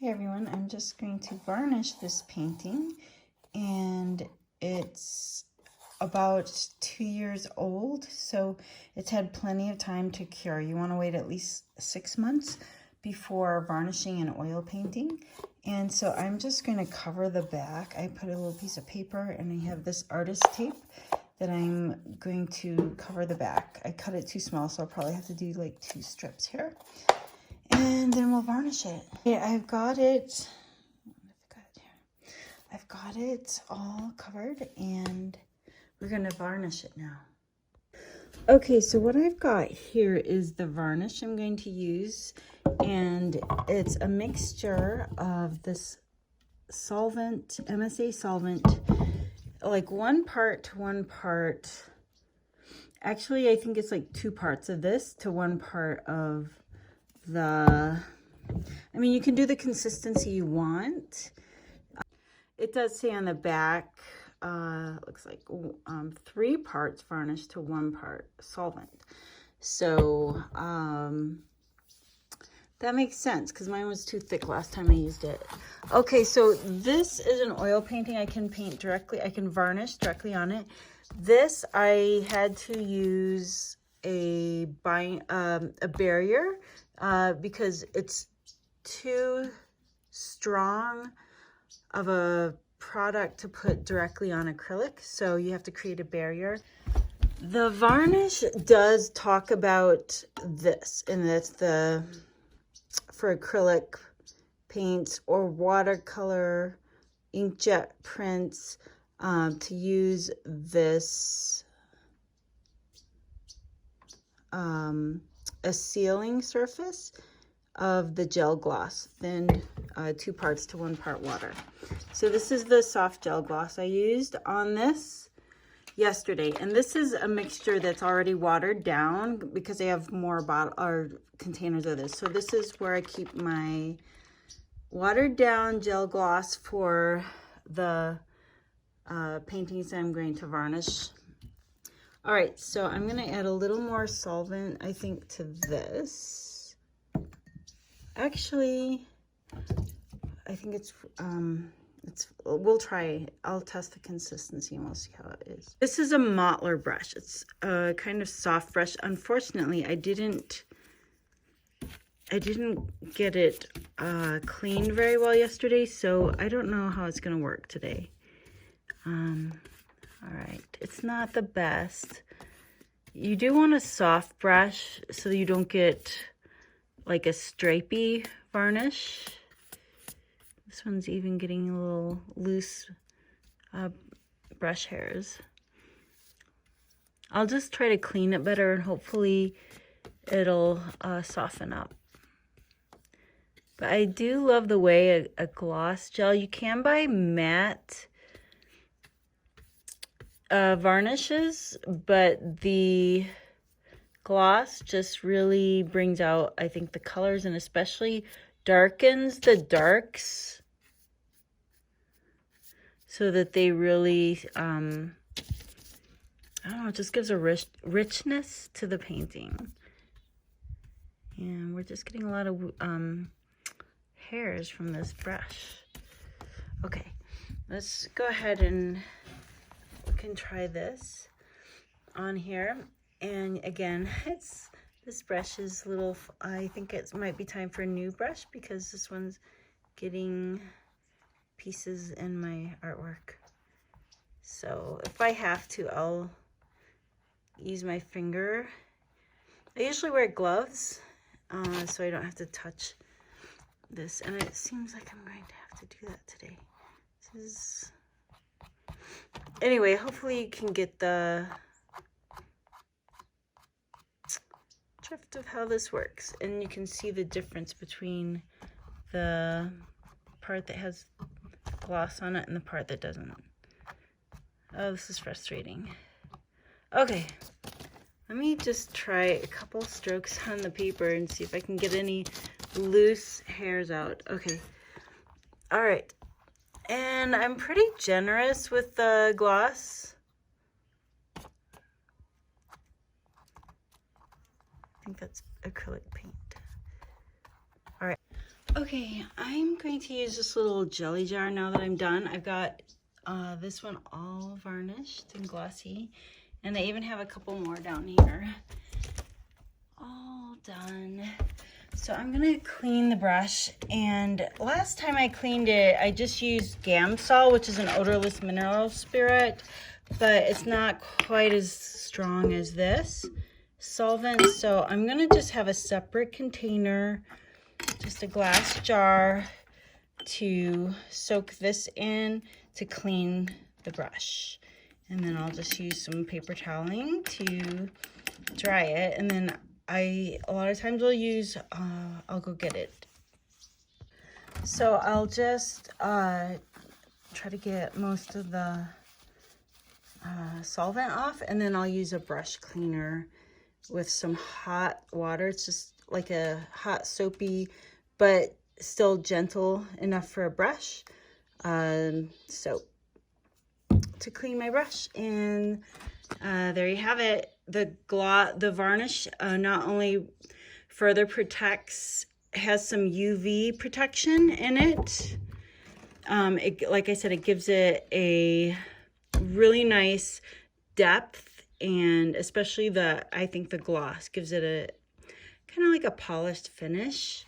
Hi everyone, I'm just going to varnish this painting, and it's about 2 years old, so it's had plenty of time to cure. You want to wait at least 6 months before varnishing an oil painting. And so I'm just going to cover the back. I put a little piece of paper and I have this artist tape that I'm going to cover the back. I cut it too small, so I'll probably have to do like 2 strips here. And then we'll varnish it. Okay, I've got it all covered, and we're gonna varnish it now. Okay, so what I've got here is the varnish I'm going to use, and it's a mixture of this solvent, MSA solvent, like 1 part to 1 part. Actually, I think it's like 2 parts of this to 1 part of I mean, you can do the consistency you want. It does say on the back, looks like 3 parts varnish to 1 part solvent. So that makes sense because mine was too thick last time I used it. Okay, so this is an oil painting. I can paint directly, I can varnish directly on it. This, I had to use a barrier because it's too strong of a product to put directly on acrylic, so you have to create a barrier. The varnish does talk about this, and that's for acrylic paints or watercolor inkjet prints, to use this a sealing surface of the gel gloss, then 2 parts to 1 part water. So this is the soft gel gloss I used on this yesterday, and this is a mixture that's already watered down because I have more bottle or containers of this. So this is where I keep my watered down gel gloss for the paintings I'm going to varnish. All right, so I'm going to add a little more solvent, I think, to this. Actually, I think we'll try. I'll test the consistency and we'll see how it is. This is a mottler brush. It's a kind of soft brush. Unfortunately, I didn't get it cleaned very well yesterday, so I don't know how it's going to work today. All right, it's not the best. You do want a soft brush so you don't get like a stripy varnish. This one's even getting a little loose brush hairs. I'll just try to clean it better and hopefully it'll soften up. But I do love the way a gloss gel, you can buy matte varnishes, but the gloss just really brings out, I think, the colors, and especially darkens the darks so that they really, I don't know, it just gives a richness to the painting. And we're just getting a lot of hairs from this brush. Okay, let's go ahead and we can try this on here. And again, this brush is a little, I think it might be time for a new brush because this one's getting pieces in my artwork. So if I have to, I'll use my finger. I usually wear gloves so I don't have to touch this, and it seems like I'm going to have to do that today. This is... Anyway, hopefully you can get the drift of how this works, and you can see the difference between the part that has gloss on it and the part that doesn't. Oh, this is frustrating. Okay, let me just try a couple strokes on the paper and see if I can get any loose hairs out. Okay, all right, and I'm pretty generous with the gloss. I think that's acrylic paint. All right. Okay, I'm going to use this little jelly jar now that I'm done. I've got this one all varnished and glossy, and I even have a couple more down here. All done. So I'm gonna clean the brush, and last time I cleaned it, I just used Gamsol, which is an odorless mineral spirit, but it's not quite as strong as this solvent. So I'm gonna just have a separate container, just a glass jar, to soak this in to clean the brush. And then I'll just use some paper toweling to dry it, and then a lot of times I'll go get it. So I'll just try to get most of the solvent off, and then I'll use a brush cleaner with some hot water. It's just like a hot soapy, but still gentle enough for a brush. So to clean my brush, and there you have it. The varnish not only further protects, has some UV protection in it. Like I said, it gives it a really nice depth, and especially I think the gloss gives it a kind of like a polished finish.